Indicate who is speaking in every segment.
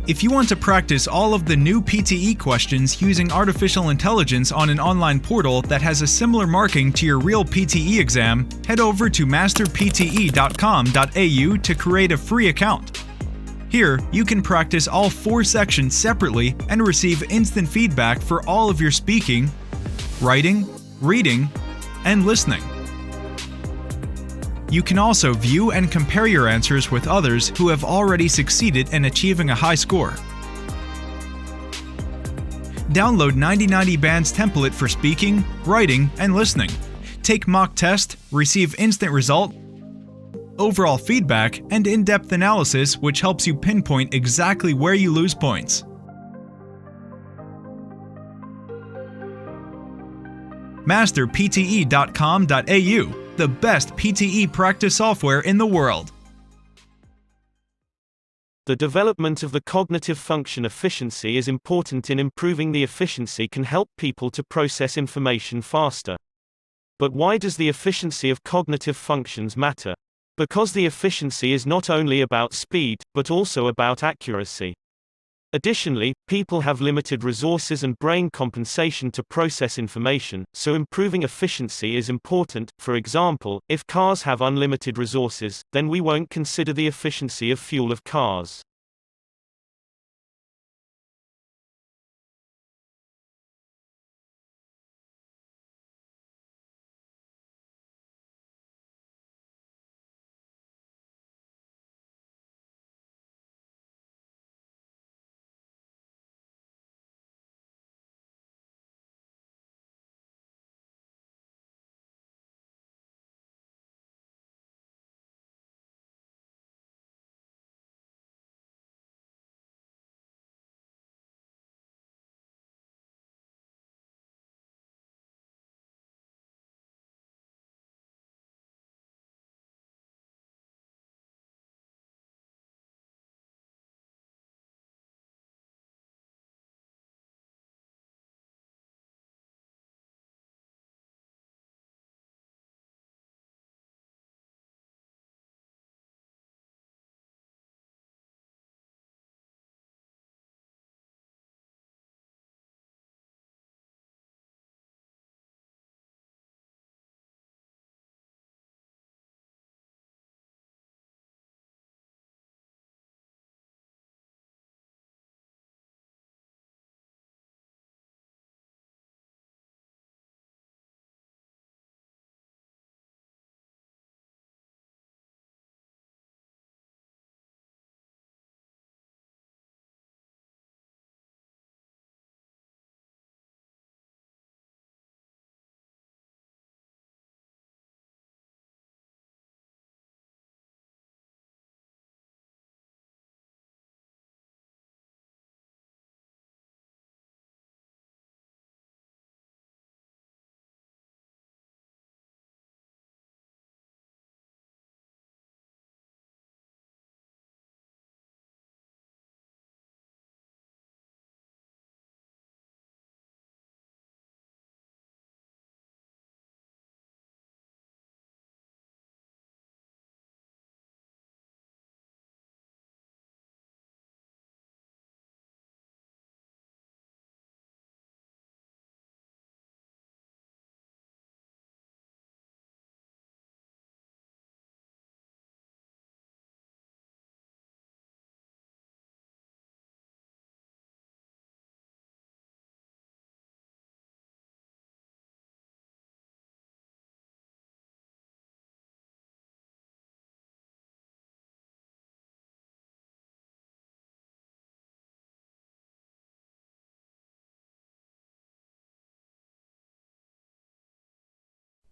Speaker 1: If you want to practice all of the new PTE questions using artificial intelligence on an online portal that has a similar marking to your real PTE exam, head over to masterpte.com.au to create a free account. Here, you can practice all 4 sections separately and receive instant feedback for all of your speaking, writing, reading, and listening. You can also view and compare your answers with others who have already succeeded in achieving a high score. Download 9090 Band's template for speaking, writing, and listening. Take mock test, receive instant result, overall feedback, and in-depth analysis which helps you pinpoint exactly where you lose points. masterpte.com.au, the best PTE practice software in the world.
Speaker 2: The development of the cognitive function efficiency is important in improving the efficiency can help people to process information faster. But why does the efficiency of cognitive functions matter? Because the efficiency is not only about speed, but also about accuracy. Additionally, people have limited resources and brain compensation to process information, so improving efficiency is important. For example, if cars have unlimited resources, then we won't consider the efficiency of fuel of cars.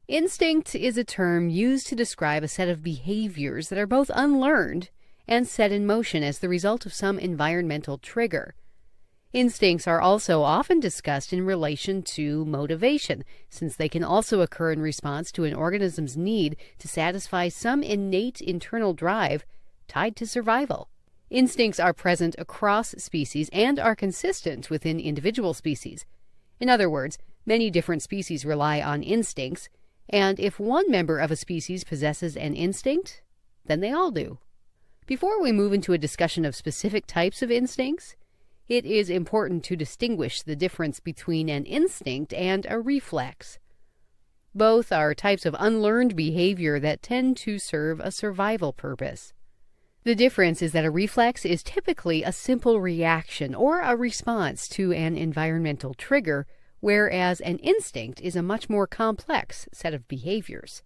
Speaker 3: Instinct is a term used to describe a set of behaviors that are both unlearned and set in motion as the result of some environmental trigger. Instincts are also often discussed in relation to motivation, since they can also occur in response to an organism's need to satisfy some innate internal drive tied to survival. Instincts are present across species and are consistent within individual species. In other words, many different species rely on instincts, and if one member of a species possesses an instinct, then they all do. Before we move into a discussion of specific types of instincts, it is important to distinguish the difference between an instinct and a reflex. Both are types of unlearned behavior that tend to serve a survival purpose. The difference is that a reflex is typically a simple reaction or a response to an environmental trigger, whereas an instinct is a much more complex set of behaviors.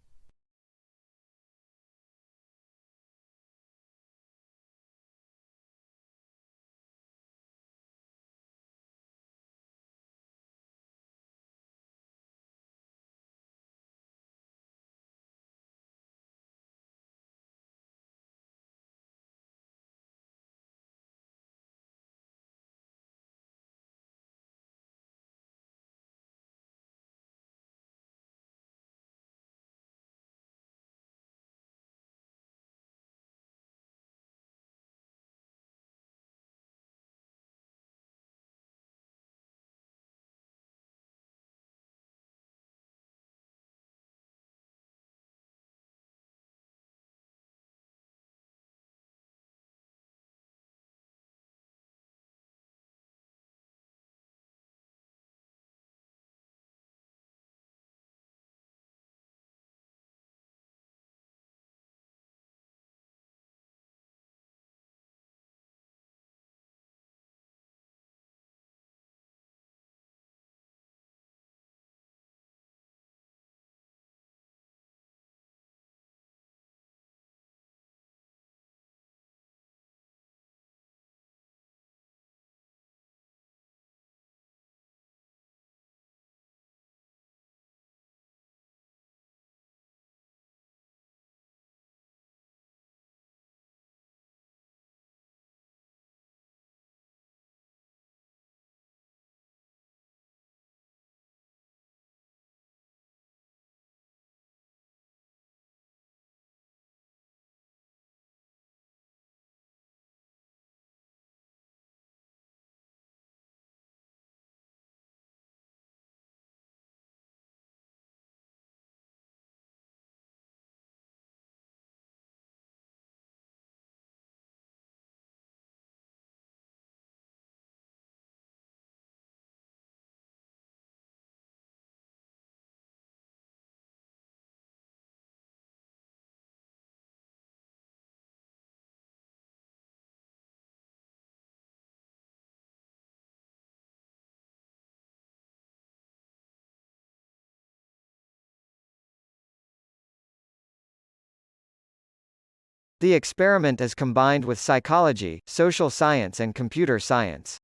Speaker 4: The experiment is combined with psychology, social science and computer science.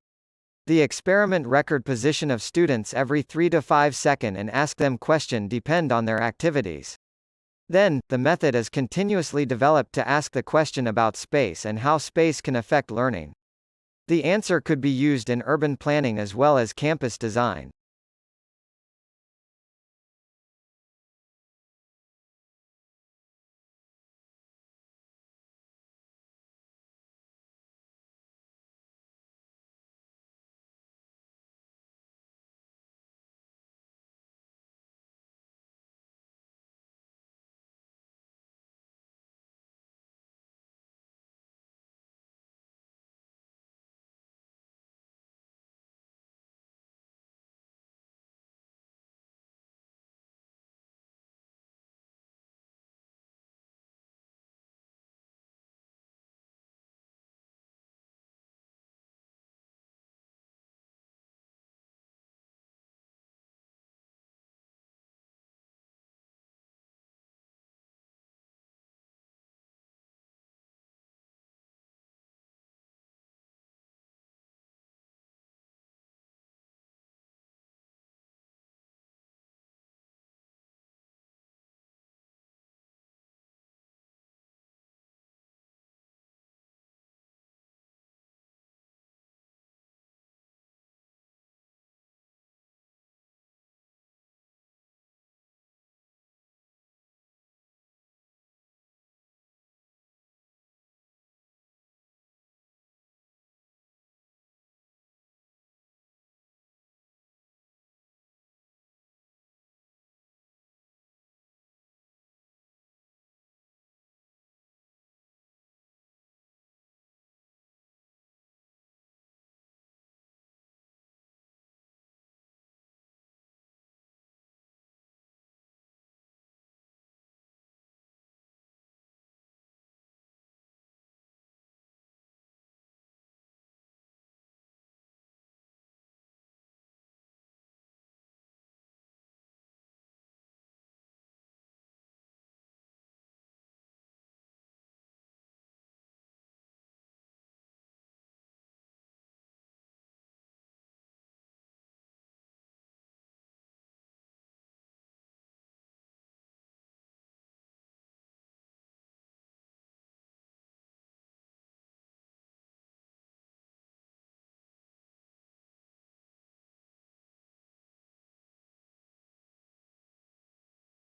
Speaker 4: The experiment record position of students every 3 to 5 seconds and ask them question depend on their activities. Then, the method is continuously developed to ask the question about space and how space can affect learning. The answer could be used in urban planning as well as campus design.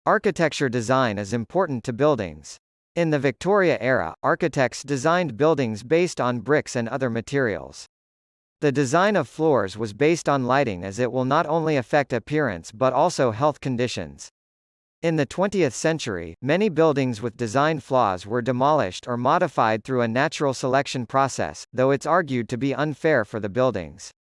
Speaker 4: Architecture design is important to buildings. In the Victoria era, architects designed buildings based on bricks and other materials. The design of floors was based on lighting, as it will not only affect appearance but also health conditions. In the 20th century, many buildings with design flaws were demolished or modified through a natural selection process, though it's argued to be unfair for the buildings.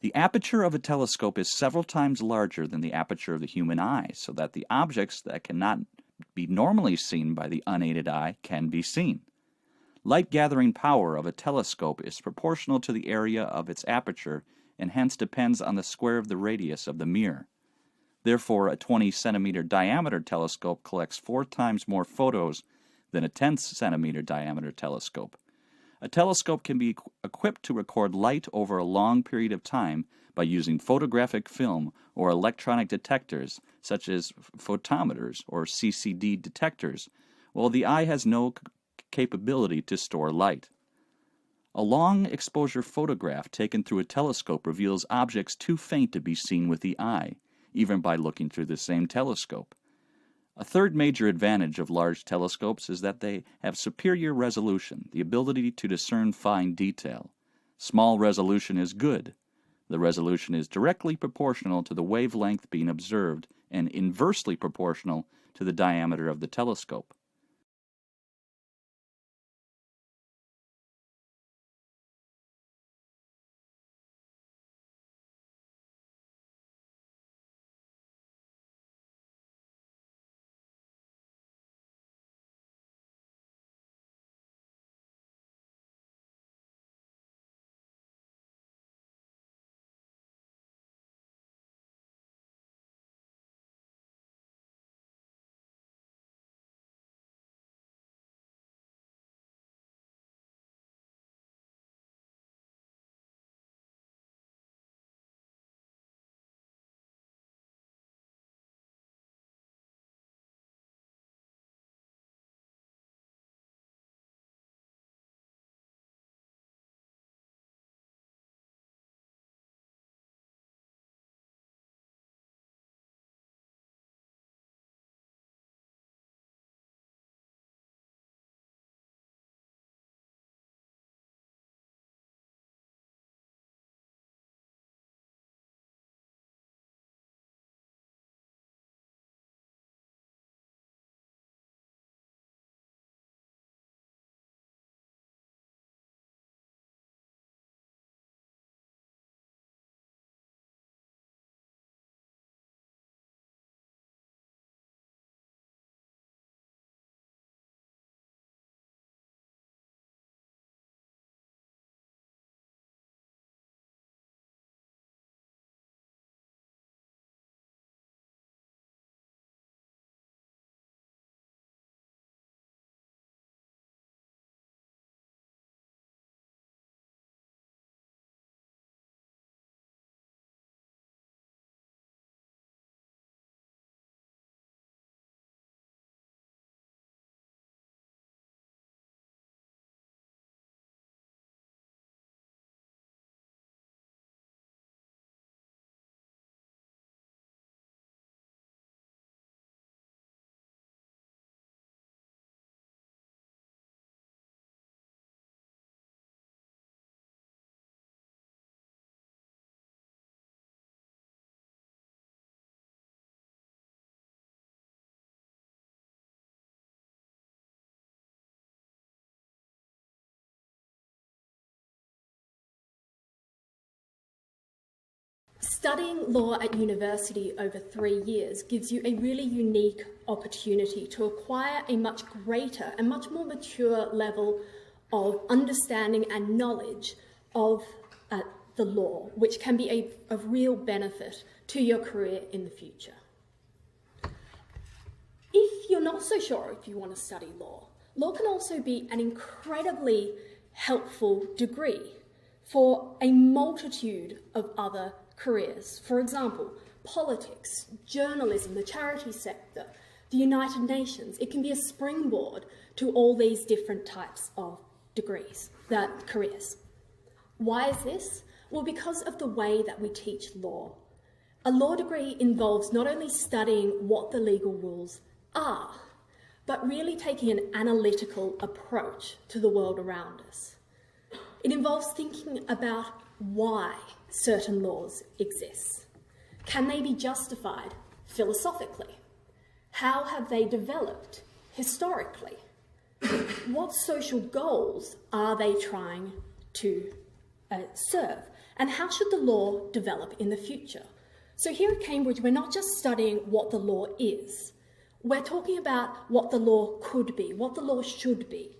Speaker 5: The aperture of a telescope is several times larger than the aperture of the human eye, so that the objects that cannot be normally seen by the unaided eye can be seen. Light gathering power of a telescope is proportional to the area of its aperture and hence depends on the square of the radius of the mirror. Therefore, a 20-centimeter diameter telescope collects 4 times more photos than a 10-centimeter diameter telescope. A telescope can be equipped to record light over a long period of time by using photographic film or electronic detectors, such as photometers or CCD detectors, while the eye has no capability to store light. A long exposure photograph taken through a telescope reveals objects too faint to be seen with the eye, even by looking through the same telescope. A third major advantage of large telescopes is that they have superior resolution, the ability to discern fine detail. Small resolution is good. The resolution is directly proportional to the wavelength being observed and inversely proportional to the diameter of the telescope.
Speaker 6: Studying law at university over 3 years gives you a really unique opportunity to acquire a much greater and much more mature level of understanding and knowledge of the law, which can be of real benefit to your career in the future. If you're not so sure if you want to study law, law can also be an incredibly helpful degree for a multitude of other careers. For example, politics, journalism, the charity sector, the United Nations. It can be a springboard to all these different types of careers. Why is this? Well, because of the way that we teach law. A law degree involves not only studying what the legal rules are, but really taking an analytical approach to the world around us. It involves thinking about why certain laws exist. Can they be justified philosophically? How have they developed historically? What social goals are they trying to serve? And how should the law develop in the future? So here at Cambridge, we're not just studying what the law is. We're talking about what the law could be, what the law should be.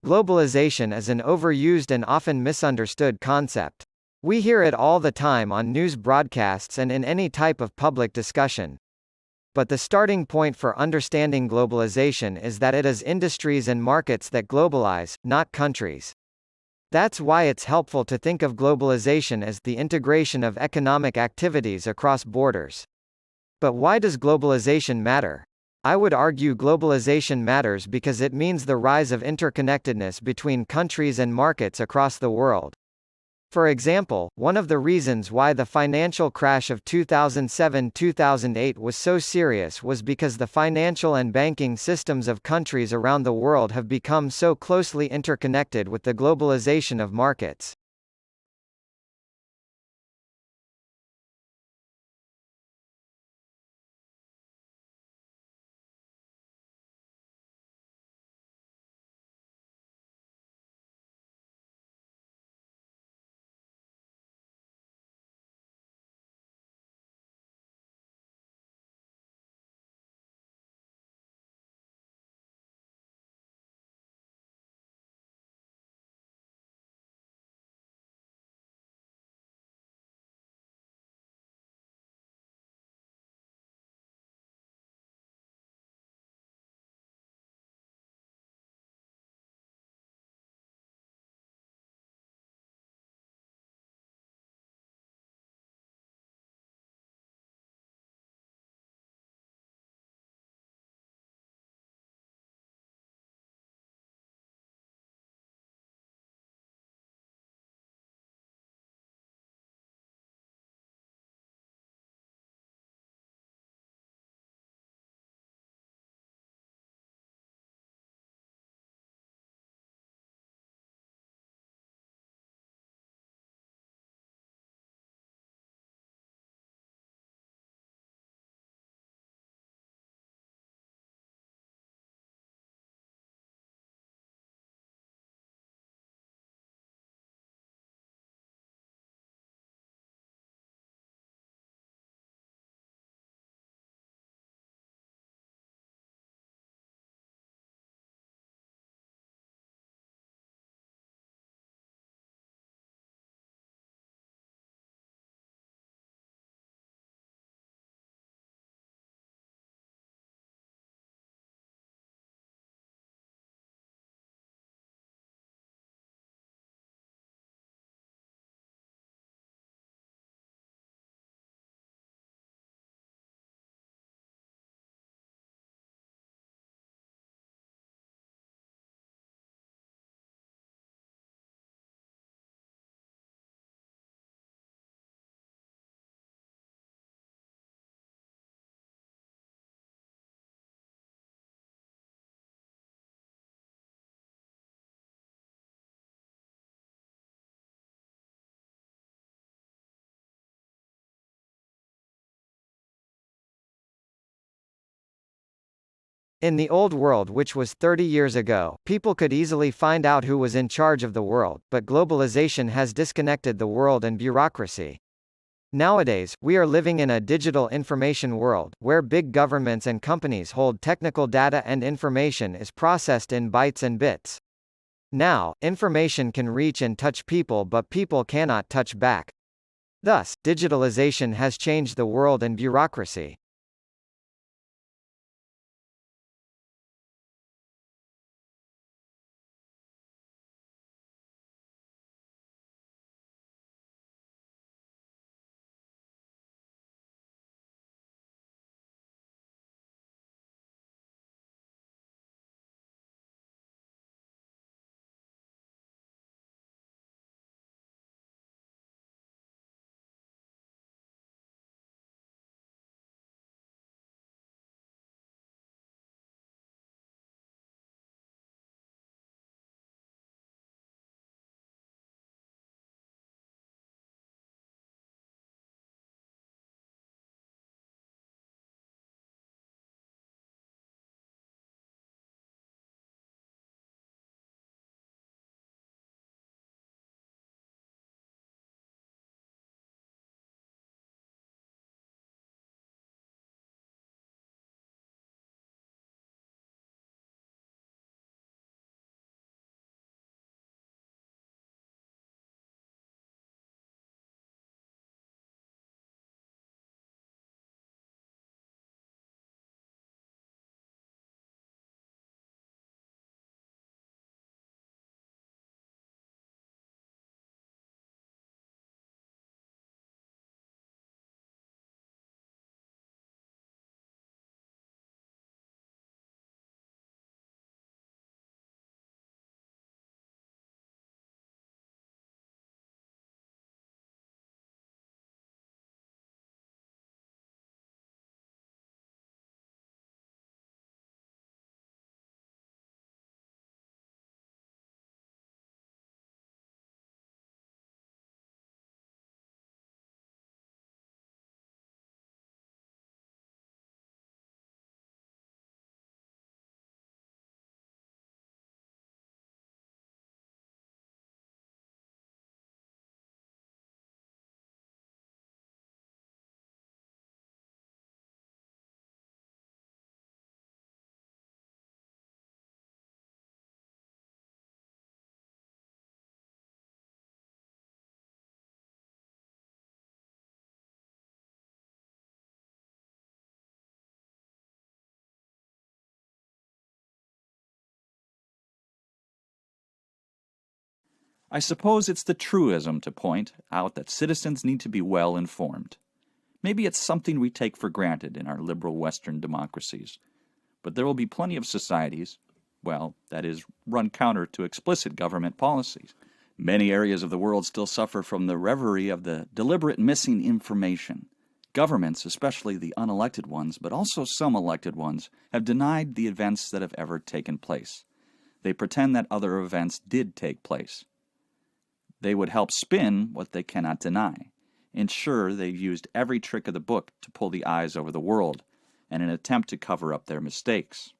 Speaker 4: Globalization is an overused and often misunderstood concept. We hear it all the time on news broadcasts and in any type of public discussion. But the starting point for understanding globalization is that it is industries and markets that globalize, not countries. That's why it's helpful to think of globalization as the integration of economic activities across borders. But why does globalization matter? I would argue globalization matters because it means the rise of interconnectedness between countries and markets across the world. For example, one of the reasons why the financial crash of 2007-2008 was so serious was because the financial and banking systems of countries around the world have become so closely interconnected with the globalization of markets. In the old world, which was 30 years ago, people could easily find out who was in charge of the world, but globalization has disconnected the world and bureaucracy. Nowadays, we are living in a digital information world, where big governments and companies hold technical data and information is processed in bytes and bits. Now, information can reach and touch people, but people cannot touch back. Thus, digitalization has changed the world and bureaucracy.
Speaker 5: I suppose it's the truism to point out that citizens need to be well informed. Maybe it's something we take for granted in our liberal Western democracies, but there will be plenty of societies, well, that is, run counter to explicit government policies. Many areas of the world still suffer from the reverie of the deliberate missing information. Governments, especially the unelected ones, but also some elected ones, have denied the events that have ever taken place. They pretend that other events did take place. They would help spin what they cannot deny. Ensure they've used every trick of the book to pull the eyes over the world, in an attempt to cover up their mistakes.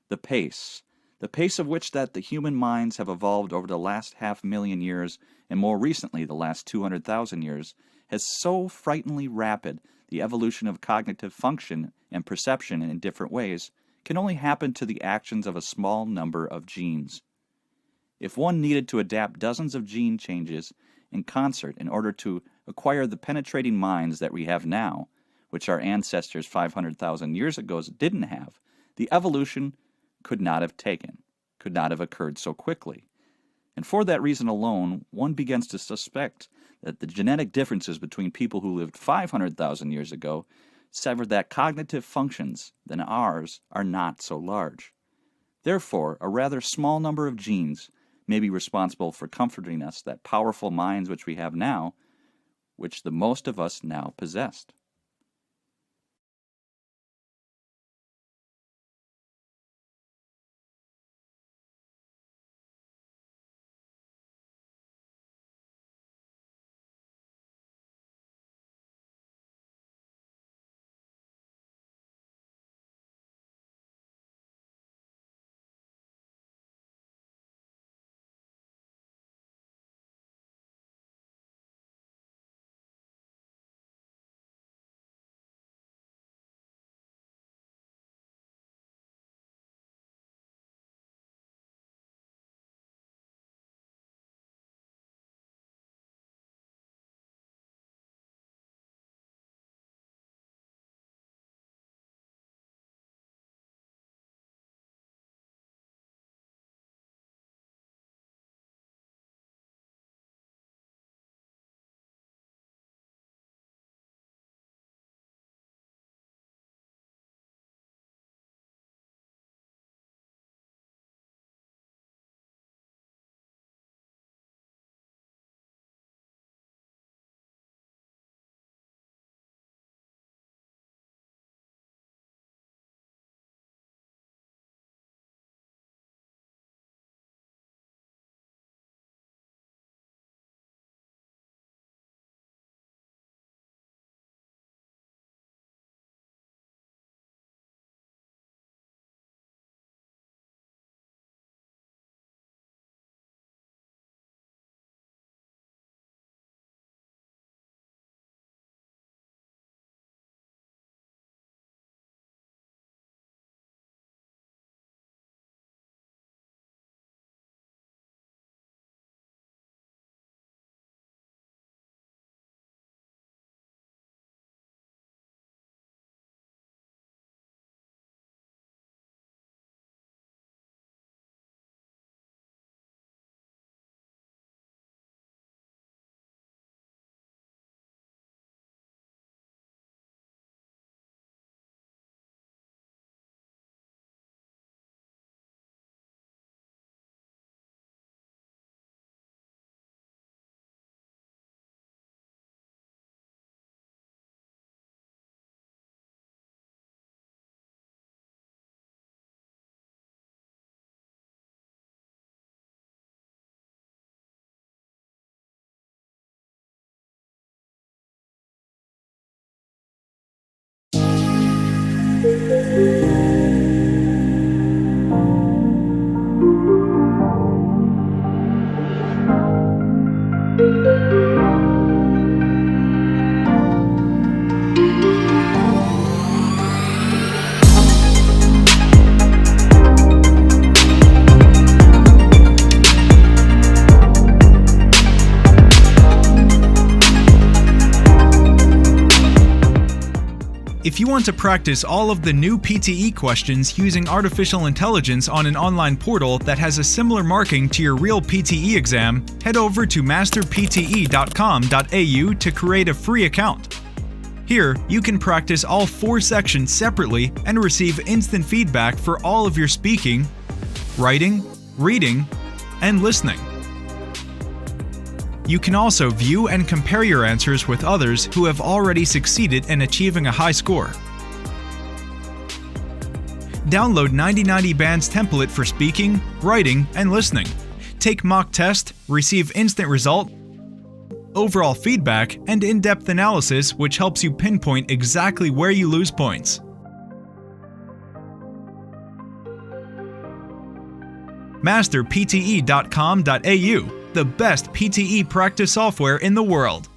Speaker 5: the pace of which that the human minds have evolved over the last 500,000 years, and more recently the last 200,000 years, has so frighteningly rapid the evolution of cognitive function and perception in different ways can only happen to the actions of a small number of genes. If one needed to adapt dozens of gene changes in concert in order to acquire the penetrating minds that we have now, which our ancestors 500,000 years ago didn't have, the evolution could not have occurred so quickly. And for that reason alone, one begins to suspect that the genetic differences between people who lived 500,000 years ago severed that cognitive functions than ours are not so large. Therefore, a rather small number of genes may be responsible for comforting us that powerful minds which we have now, which the most of us now possessed.
Speaker 1: If you want to practice all of the new PTE questions using artificial intelligence on an online portal that has a similar marking to your real PTE exam, head over to masterpte.com.au to create a free account. Here, you can practice all 4 sections separately and receive instant feedback for all of your speaking, writing, reading, and listening. You can also view and compare your answers with others who have already succeeded in achieving a high score. Download 9090 Band's template for speaking, writing, and listening. Take mock test, receive instant result, overall feedback, and in-depth analysis which helps you pinpoint exactly where you lose points. masterpte.com.au, the best PTE practice software in the world.